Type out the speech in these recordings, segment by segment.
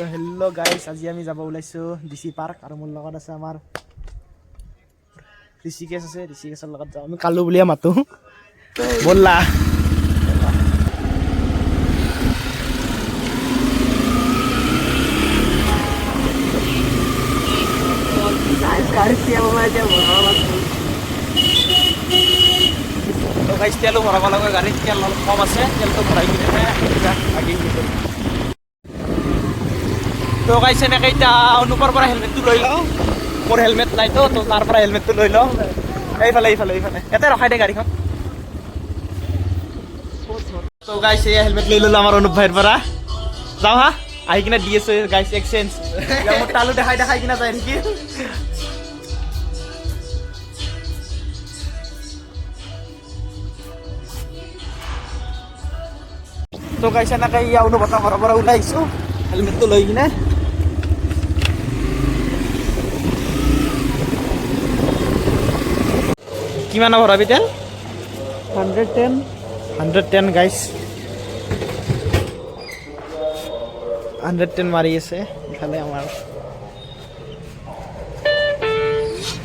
তো হেল্ল' গাইছ, আজি আমি যাব ওলাইছোঁ ডিচি পাৰ্ক আৰু মোৰ লগত আছে আমাৰ ঋষিকেশ আছে। ঋষিকেশৰ লগত যাওঁ আমি, কালু বুলিয়ে মাতো। ব'লা তো গাইছ, তেলো ভৰাব লাগে গাড়ীত, তেল অলপ কম আছে, তেলটো ভৰাই কিনে আগে তো গাইছ এনেকৈ এতিয়া অনুপৰ পৰা হেলমেটটো লৈ লওঁ। মোৰ হেলমেট নাই তো তাৰ পৰা হেলমেটটো লৈ লওঁ। এইফালে ইয়াতে ৰখাই দে গাড়ীখন। তো গাইছ এয়া হেলমেট লৈ ল'লো আমাৰ অনুপ ভাইৰ পৰা। যাওঁ হা, আহি কিনে দি আছো গাইছ এক্সচেঞ্জ। মোৰ তালু দেখাই কিনে যায় নেকি। তো গাইছ এনেকৈ ইয়া অনুপৰ ঘৰৰ পৰা ওলাই আহিছোঁ হেলমেটটো লৈ কিনে। কিমান ভৰাবি তেল? 110 গাইছ, 110 মাৰি আছে ইফালে আমাৰ।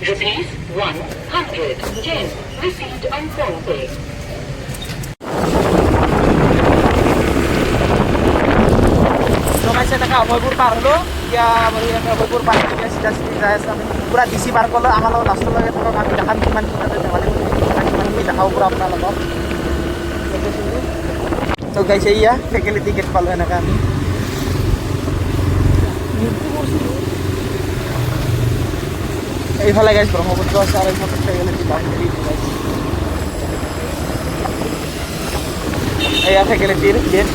Rupees 110 received on phone pay. তো গাইছ এনেকৈ অভয়পুৰ পাৰ হ'লোঁ। এতিয়া অভয়পুৰ পাৰ এতিয়া চিধা যাই আছোঁ আমি পূৰা ডিচি পাৰ্ক হ'লোঁ। আমাৰ লগত লাষ্টলৈকে ধৰক আমি দেখাম কিমান ধেমালি কিমানখিনি দেখাব পৰা আপোনাৰ লগত। তো গাইছে ইয়া ফেকেলিটি গেট পালোঁ এনেকৈ আমি। এইফালে গাইছ ব্ৰহ্মপুত্ৰ আছে আৰু এইফালে ফেকেলিটি বাউণ্ডেৰী গাইছ। এয়া ফেকেলিটিৰ গেট।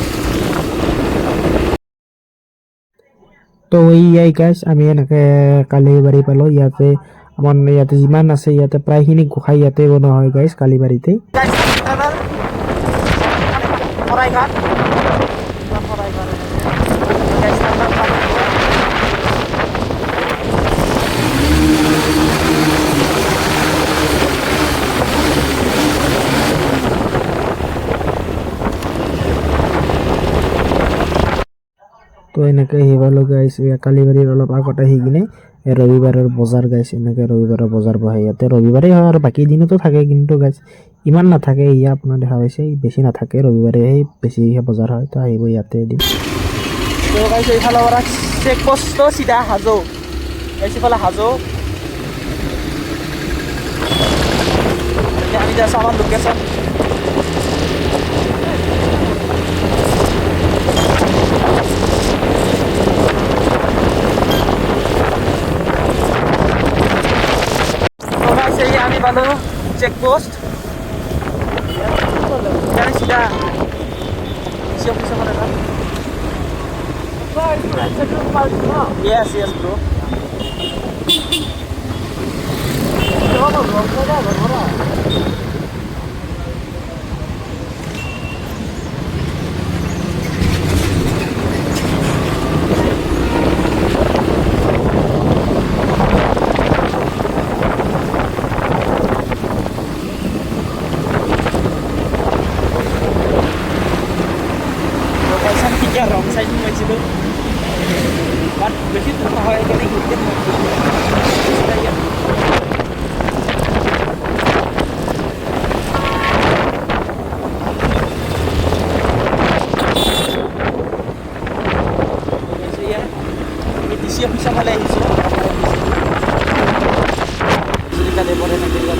তো ইয়াই গাইছ, আমি এনেকৈ কালিবাৰী পালোঁ। ইয়াতে আমাৰ ইয়াতে যিমান আছে ইয়াতে প্ৰায়খিনি গোঁসাই ইয়াতে বনোৱা হয় গাইছ, কালিবাৰীতে। তো এনেকৈ আহি পালোঁ গাইছ কালিবাৰীৰ অলপ আগত আহি কিনে ৰবিবাৰৰ বজাৰ গাইছ। এনেকৈ ৰবিবাৰৰ বজাৰ বহে ইয়াতে, ৰবিবাৰেই হয় আৰু বাকী দিনতো থাকে, কিন্তু গাইছ ইমান নাথাকে। ইয়া আপোনাৰ দেখা পাইছে বেছি নাথাকে, ৰবিবাৰেহে বেছিহে বজাৰ হয়। তো আহিব ইয়াতে এদিন। তো গাইছ এইফালৰ পৰা চেকপোষ্ট চিধা হাজো গাইছ, এইফালে হাজো। আমি যাইছোঁ আমাৰ লোকেশ্যন। আমি পালো চেকপোস্ট, এখানে সিধা Yes, yes, bro. Rong saya juga situ. Kan begitu mahal kali gitu. Saya ini siap bisa kali itu. Jadi kada boleh nanti lihat.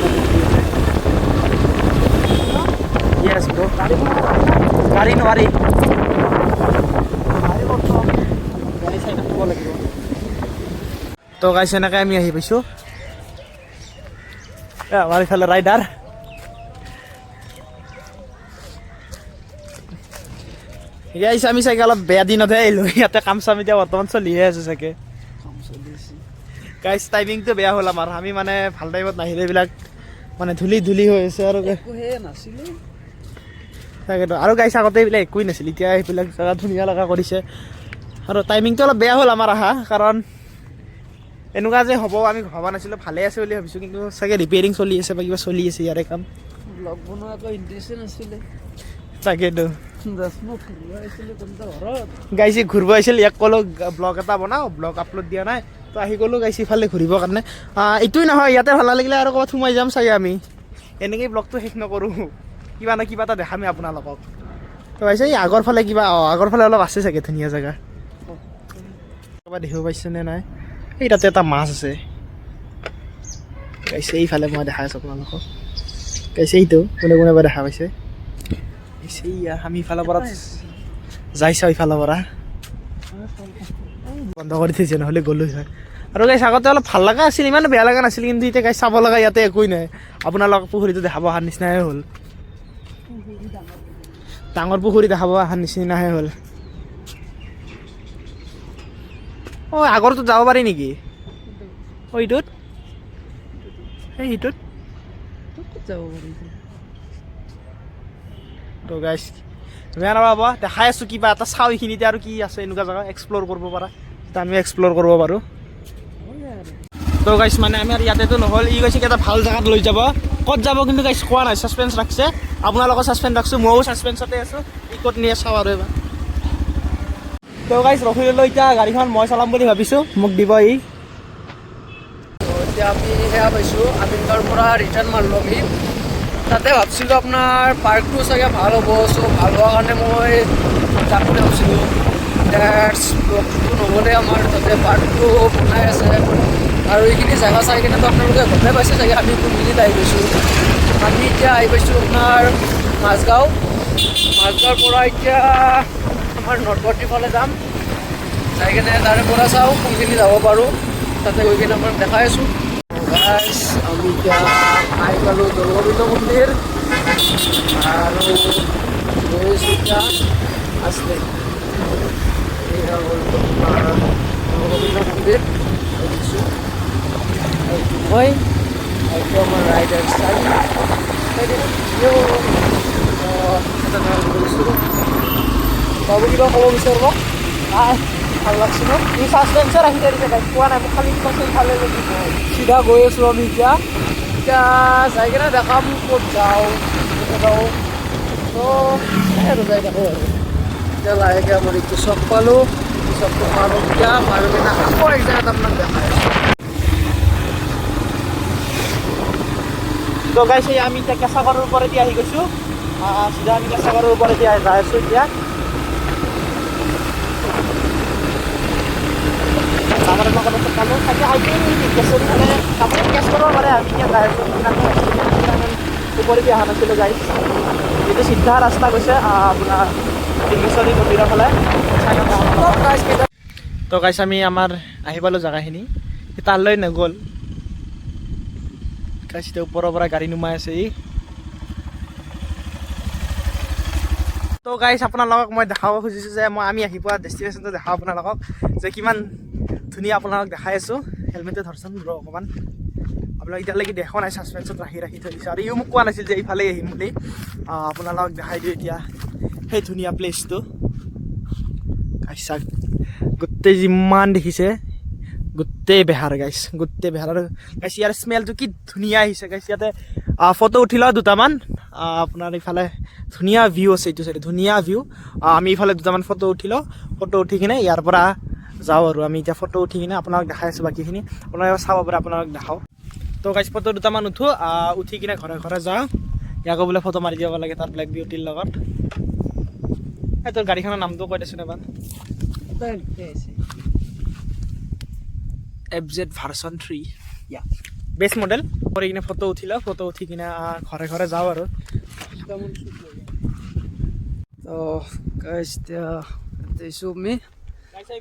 Yes, bro. Kari nuari. তো গাইছ এনেকৈ আমি আহি পাইছোঁ আমাৰ ইফালে ৰাইডাৰ। গাইছ আমি চাগে অলপ বেয়া দিনতহে আহিলোঁ। ইয়াতে কাম চাম এতিয়া বৰ্তমান চলিহে আছে চাগে। গাইছ টাইমিংটো বেয়া হ'ল আমাৰ, আমি মানে ভাল টাইমত নাহিলে এইবিলাক মানে ধূলি হৈ আছে আৰু তাকেতো। আৰু গাইছ আগতে এইবিলাক একোৱেই নাছিল, এতিয়া এইবিলাক জেগা ধুনীয়া লগা কৰিছে। আৰু টাইমিংটো অলপ বেয়া হ'ল আমাৰ অহা, কাৰণ এনেকুৱা যে হ'ব আমি ভবা নাছিলোঁ। ভালে আছে বুলি ভাবিছোঁ, কিন্তু চাগে ৰিপেয়াৰিং চলি আছে বা কিবা চলি আছে ইয়াৰে কাম। ব্লগ বনোৱা আকৌ ইণ্টাৰেষ্ট নাছিলে। তাকেতো গাইছি ঘূৰিব আহিছিল ইয়াক ক'লো ব্লগ এটা বনাওঁ ব্লগ আপলোড দিয়া নাই তো আহি গ'লো গাইছি ইফালে ঘূৰিবৰ কাৰণে এইটোৱে নহয় ইয়াতে ভাল লাগিলে আৰু ক'ৰবাত সোমাই যাম চাগে আমি এনেকেই ব্লগটো শেষ নকৰোঁ কিবা নহয় কিবা এটা দেখামেই আপোনালোকক তো গাইছে এই আগৰ ফালে কিবা আগৰ ফালে অলপ আছে চাগে ধুনীয়া জেগা কিবা দেখিব পাইছেনে নাই এই তাতে এটা মাছ আছে গাইছে এইফালে মই দেখাই আছোঁ আপোনালোকক গাইছে এইটো কোনে কোনে বা দেখা পাইছে আমি ইফালৰ পৰা যাই চাওঁ ইফালৰ পৰা বন্ধ কৰি থৈছে নহ'লে গ'লো হয় আৰু গাইছ আগতে অলপ ভাল লগা আছিল ইমান বেয়া লগা নাছিল কিন্তু এতিয়া গাইছ চাব লগা ইয়াতে একোৱেই নাই আপোনালোকক পুখুৰীটো দেখাব অহাৰ নিচিনাহে হ'ল ডাঙৰ পুখুৰী দেখাব অহাৰ নিচিনাহে হ'ল অঁ আগৰটোত যাব পাৰি নেকি অঁ এইটোত সেইটোত যাব পাৰি তো গাইছ বেয়া নাপাব দেখাই আছোঁ কিবা এটা চাওঁ এইখিনিতে আৰু কি আছে এনেকুৱা জেগা এক্সপ্ল'ৰ কৰিব পাৰা এতিয়া আমি এক্সপ্ল'ৰ কৰিব পাৰোঁ তো গাইছ মানে আমি আৰু ইয়াতেতো নহ'ল ই কৈছে এটা ভাল জেগাত লৈ যাব ক'ত যাব কিন্তু গাইছ কোৱা নাই ছাছপেঞ্চ ৰাখিছে আপোনালোকৰ ছাছপেঞ্চ ৰাখিছোঁ ময়ো ছাছপেঞ্চতে আছোঁ ই ক'ত নিয়ে চাওঁ আৰু এবাৰ তো গাইছ ৰখি ল'লোঁ এতিয়া গাড়ীখন মই চলাম বুলি ভাবিছোঁ মোক দিব ই এতিয়া আমি সেয়া পাইছোঁ আমিনগাঁৱৰ পৰা ৰিটাৰ্ণ মাৰিলোঁ আমি তাতে ভাবছিলোঁ আপোনাৰ পাৰ্কটো চাগে ভাল হ'ব চ' ভাল হোৱাৰ কাৰণে মই যাম বুলি ভাবছিলোঁ ব্লগটো নহ'লে আমাৰ তাতে পাৰ্কটো বনাই আছে আৰু এইখিনি জেগা চাই কিনেতো আপোনালোকে গমেই পাইছে চাগে আমি কোনখিনিত আহি গৈছোঁ আমি এতিয়া আহি পাইছোঁ আপোনাৰ মাজগাঁৱৰ পৰা এতিয়া আমাৰ নৰ্থগুৱাহাটীৰ ফালে যাম যাই কিনে তাৰে পৰা চাওঁ কোনখিনি যাব পাৰোঁ তাতে গৈ কিনে আপোনাক দেখাই আছোঁ গাইছ আমি এতিয়া আহি পালোঁ দৌলগোবিন্দ মন্দিৰ আৰু গৈ আছোঁ এতিয়া আছিলে এয়া হ'ল তোমাৰ দৌলগোবিন্দ মন্দিৰ দেখিছোঁ মই এইটো আমাৰ ৰাইডাৰ ষ্টাইল কৰিছোঁ বাবু কিবা ক'ব বিচাৰিব ভাল লাগছে ন ই ছাছপেঞ্চৰ ৰাখি থৈ দিছে গাইছ কোৱা নাই মোক খালি ভালে চিধা গৈ আছোঁ আমি এতিয়া যাই কিনে দেখাম ক'ত যাওঁ তো আৰু যাই থাকোঁ আৰু এতিয়া লাহেকৈ আমাৰ এইটো চক পালোঁ চকটো পাৰোঁ এতিয়া পাৰোঁ কিনে আকৌ এক জেগাত আপোনাক দেখাই আছোঁ তো গাইছ আমি এতিয়া কেঁচাপাৰৰ ওপৰেদি আহি গৈছোঁ চিধা আমি কেঁচাপাৰৰ ওপৰেদি যাই আছোঁ এতিয়া আমাৰ লগত পালোঁ তাকে আহি কেঁচৰি মানে কাপোৰ কেঁচ কৰিব পাৰে আমি এতিয়া যাই আছোঁ ওপৰেদি অহা নাছিলোঁ গাইছ এইটো চিধা ৰাস্তা গৈছে আপোনাৰ ডিগেশ্বৰী মন্দিৰৰ ফালে তো গাইছ আমি আমাৰ আহি পালোঁ জেগাখিনি তালৈ নগ'ল গাইছ এতিয়া ওপৰৰ পৰা গাড়ী নুমাই আছে ই তো গাইছ আপোনালোকক মই দেখাব খুজিছোঁ যে আমি আহি পোৱা ডেষ্টিনেশ্যনটো দেখাওঁ আপোনালোকক যে কিমান ধুনীয়া আপোনালোকক দেখাই আছোঁ হেলমেটটো ধৰচোন ৰ অকণমান আপোনালোক এতিয়ালৈকে দেখা নাই ছাছপেঞ্চত ৰাখি থৈ দিছোঁ আৰু ইও মোক কোৱা নাছিল যে এইফালে আহিম বুলি আপোনালোকক দেখাই দিওঁ এতিয়া সেই ধুনীয়া প্লেচটো গাইছ গোটেই যিমান দেখিছে গোটেই বেহাৰ গাইছ গোটেই বেহাৰ আৰু গাইছ ইয়াৰ স্মেলটো কি ধুনীয়া আহিছে গাইছ ইয়াতে ফটো উঠি লওঁ দুটামান আপোনাৰ ইফালে ধুনীয়া ভিউ আছে এইটো চাইডে ধুনীয়া ভিউ আমি ইফালে দুটামান ফটো উঠি লওঁ ফটো উঠি কিনে ইয়াৰ পৰা যাওঁ আৰু আমি এতিয়া ফটো উঠি কিনে আপোনালোক দেখাই আছোঁ বাকীখিনি আপোনালোকে চাব পাৰে আপোনালোক দেখাওঁ তো গাইছ ফটো দুটামান উঠোঁ উঠি কিনে ঘৰে ঘৰে যাওঁ ইয়াকো বোলে ফটো মাৰি দিব লাগে তাত ব্লেক বিউটিৰ লগত এই তোৰ গাড়ীখনৰ নামটো কৈ দেচোন এবাৰ FZ ভাৰ্চন 3 বেষ্ট মডেল কৰি কিনে ফটো উঠি লওঁ ফটো উঠি কিনে ঘৰে ঘৰে যাওঁ আৰু তো গাইছ এতিয়া দিছোঁ আমি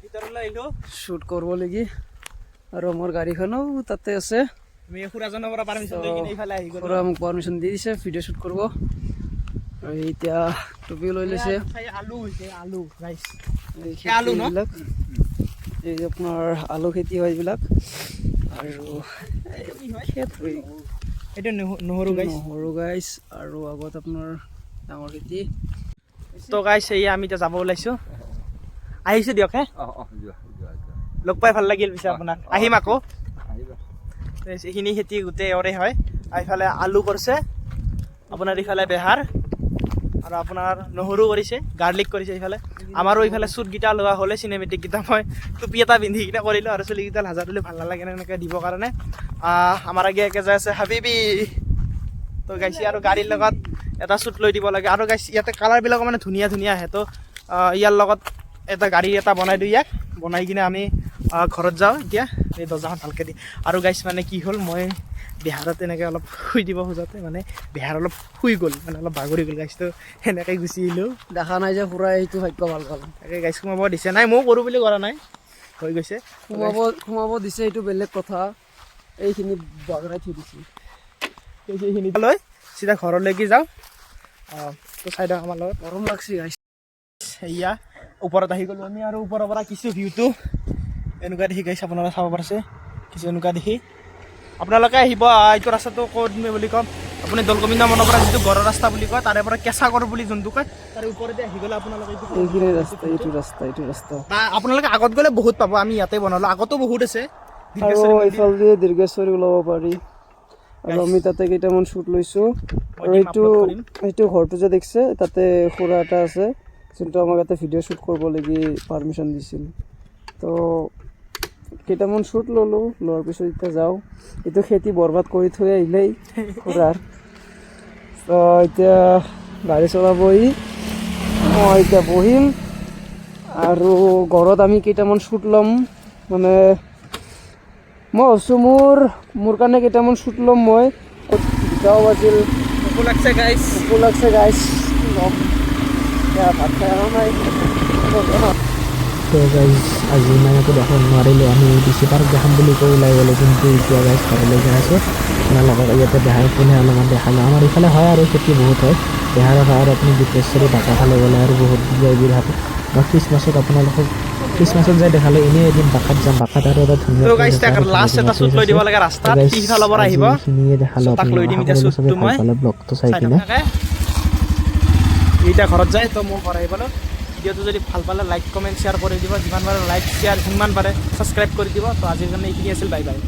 ভিতৰলৈ আহিলোঁ শ্বুট কৰিব লাগি আৰু মোৰ গাড়ীখনো তাতে আছে আমি খুৰাজনৰ পৰা পাৰ্মিশ্যন লৈ কিনে এইফালে আহি গ'লোঁ খুৰা মোক পাৰ্মিশ্যন দি দিছে ভিডিঅ' শ্বুট কৰিব আৰু এতিয়া টুপিও লৈ লৈছে আলু হৈছে আলু গাইছ এই আলু ন? খেতিবিলাক এই যে আপোনাৰ আলু খেতি হয় এইবিলাক আৰু খেত হয় এইটো নহৰু গাইছ নহৰু গাইছ আৰু আগত আপোনাৰ ডাঙৰ খেতি তো গাইছ এয়া আমি এতিয়া যাব ওলাইছোঁ আহিছোঁ দিয়ক হে লগ পাই ভাল লাগিল পিছে আপোনাক আহিম আকৌ এইখিনি খেতি গোটেই এৰে হয় এইফালে আলু কৰিছে আপোনাৰ ইফালে বেহাৰ আৰু আপোনাৰ নহৰু কৰিছে, গাৰ্লিক কৰিছে এইফালে। আমাৰো এইফালে চুটকেইটা লোৱা হ'লে চিনেমেটিককেইটা মই টুপি এটা পিন্ধি কিনে কৰিলোঁ আৰু চুলিকেইটা হাজাৰ তুলি ভাল নালাগে এনেকৈ দিবৰ কাৰণে। আমাৰ আগে আগে যাই আছে হাবিবি। তো গাইছে আৰু গাড়ীৰ লগত এটা চুট লৈ দিব লাগে। আৰু গাইছে ইয়াতে কালাৰবিলাকো মানে ধুনীয়া ধুনীয়া আহে। তো ইয়াৰ লগত এটা গাড়ী এটা বনাই দিওঁ, ইয়াক বনাই কিনে আমি ঘৰত যাওঁ এতিয়া এই দৰ্জাখন ভালকৈ দি। আৰু গাইছ মানে কি হ'ল, মই বেহাৰত এনেকৈ অলপ শুই দিব খোজোঁতে মানে বেহাৰ অলপ শুই গ'ল, মানে অলপ বাগৰি গ'ল গাইছটো, সেনেকৈ গুচি আহিলোঁ। দেখা নাই যে খুৰাই সেইটো ভাগ্য ভাল পালোঁ। তাকে গাইছ সোমাব দিছে নাই, ময়ো কৰোঁ বুলি কৰা নাই, হৈ গৈছে। সোমাব দিছে সেইটো বেলেগ কথা, এইখিনি বাগৰাই থৈ দিছে। সেইখিনি লৈ চিধা ঘৰলৈকে যাওঁ। তো চাই দিয়ক আমাৰ লগত। গৰম লাগছে গাইছ। সেয়া ওপৰত আহি গ'লোঁ আমি আৰু ওপৰৰ পৰা কিছু ভিউটো এনেকুৱা দেখি গাইছে, আপোনালোকে চাব পাৰিছে কিছু এনেকুৱা দেখি। আপোনালোকে আহিব এইটো ৰাস্তাটো ক'ত বুলি ক'ম, আপুনি দৌলগোবিন্দ মনৰ পৰা যিটো গড়ৰ ৰাস্তা বুলি কয়, তাৰে পৰা কেঁচাগড় বুলি যোনটো কয়, তাৰে ওপৰতে আহি গ'লে আপোনালোকে এইখিনি ৰাস্তা, এইটো ৰাস্তা বা আপোনালোকে আগত গ'লে বহুত পাব। আমি ইয়াতে বনালোঁ, আগতো বহুত আছে। আৰু এইফালে দীৰ্ঘেশ্বৰী ওলাব পাৰি। আৰু আমি তাতে কেইটামান শ্বুট লৈছোঁ। আৰু এইটো ঘৰটো যে দেখিছে, তাতে খুৰা এটা আছে যোনটো আমাক ইয়াতে ভিডিঅ' শ্বুট কৰিব লাগি পাৰ্মিশ্যন দিছিল। তো কেইটামান শ্বুট ল'লোঁ, লোৱাৰ পিছত এতিয়া যাওঁ। এইটো খেতি বৰবাদ কৰি থৈ আহিলেই খুৰাৰ। তো এতিয়া গাড়ী চলাবহি, মই এতিয়া বহিম আৰু ঘৰত আমি কেইটামান শ্বুট ল'ম। মানে মই ভাবছোঁ মোৰ কাৰণে কেইটামান শ্বুট ল'ম। মই দুটাও বাজিল, ভোকো লাগছে গাইছ। ল'ম এতিয়া ভাত খাই অহা নাই। তো গাইজ আজি ইমানতো দেখাব নোৱাৰিলোঁ। আমি ডিচি পাৰ্ক দেখাম বুলি কৈ ওলাই গ'লোঁ, কিন্তু এতিয়া গাইজ ঘৰলৈ যাই আছোঁ। আপোনালোকক ইয়াতে বেহাৰ কোনে অলপমান দেখালোঁ। আমাৰ ইফালে হয় আৰু খেতি বহুত হয় বেহাৰৰ হয়। আৰু আপুনি ডিপ্ৰেশ্বৰী বাকা ফালে গ'লে আৰু বহুত কিবাকিবি থাকে। বা খ্ৰীষ্টমাছত আপোনালোকক খ্ৰীষ্টমাছত যাই দেখালোঁ। এনেই এদিন বাকাত যাম, বাকাত আৰু এটা ধুনীয়া লাষ্ট এটা শ্বুট লৈ দিব লাগে ৰাস্তাত, সিফালৰ পৰা আহিব। এইখিনিয়ে দেখালোঁ। তাক লৈ দিম এতিয়া শ্বুটটো মই। ভাল পালে ব্লগটো চাই কিনে এতিয়া ঘৰত যায়, তো মই ঘৰ আহি পালোঁ। ভিডিঅ'টো যদি ভাল পালে লাইক কমেণ্ট শ্বেয়াৰ কৰি দিব, যিমান পাৰে লাইক শ্বেয়াৰ, যিমান পাৰে ছাবস্ক্ৰাইব কৰি দিব। তো আজিৰ কাৰণে এইখিনি আছিল, বাই বাই।